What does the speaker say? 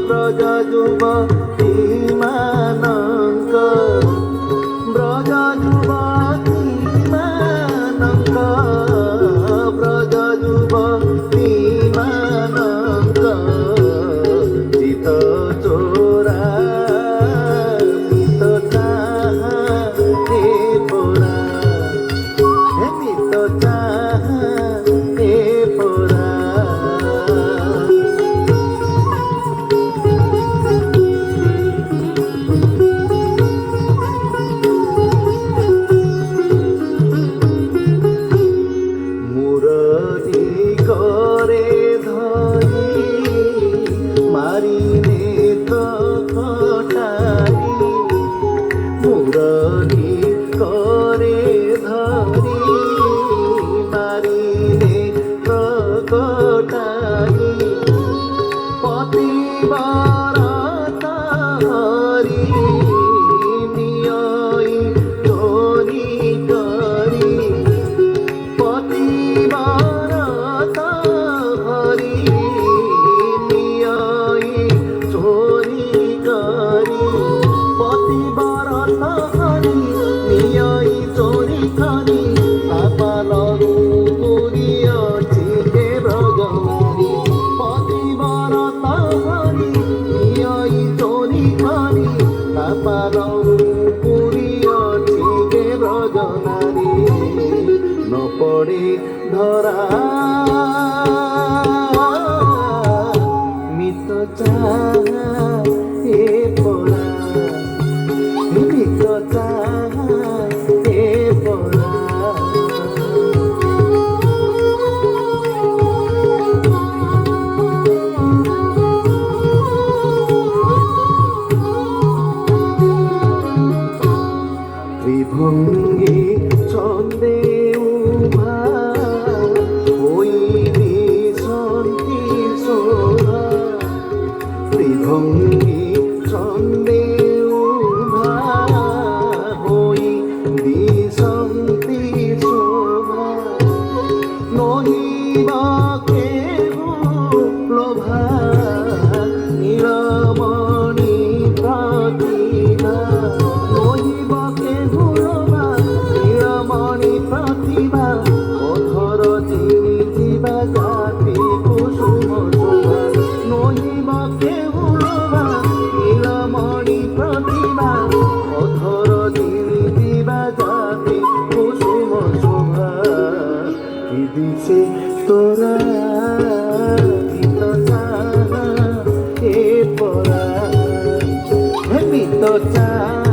ব্রজ যুবতী ମାନଙ୍କ ব্রজ যুবতী ମାନଙ୍କ ব্রজ যুবতী ମାନଙ୍କ চিত চোরা মিত চাহা হে পোরা হে মিত চাহা হে পোরা করে ধরি মারিলে তো কটারি মুরলি করে ধরি মারিলে তো কটারি পতিবরত হরি নিয়ই চোরি করি পতিবরত হরি নিয়ই চোরি করি পতিবরত হরি নিয়ই চোরি করি পাপালরু পুরিয়ছি কে ব্রজনারী পতিবরত হরি নিয়ই চোরি করি পাপালরু পুরিয়ছি কে ব্রজনারী ন পড়ে ধরা মিত চাহা হে পোরা মিত চাহা হে পোরা ত্রিভঙ্গি ছন্দে উভা হইলি শান্তি শোভা ত্রিভঙ্গি ছন্দে উভা হইলি শান্তি শোভা নহিব কেহু লোভা নীলমণি প্রতিভা নহিব কেহু লোভা নীলমণি প্রতিভা অধর চিনি ଯିବା ଜାତି କୁସୁମ ଶୋଭା ନହିବ କେହୁ ଲୋଭା ନୀଳମଣି ପ୍ରତିଭା ଅଧର ଚିନି ଯିବା ଜାତି କୁସୁମ ଶୋଭା କି ଦିଶେ ତୋରା ମିତ ଚାହା ହେ ପରା ହେ ମିତ ଚାହା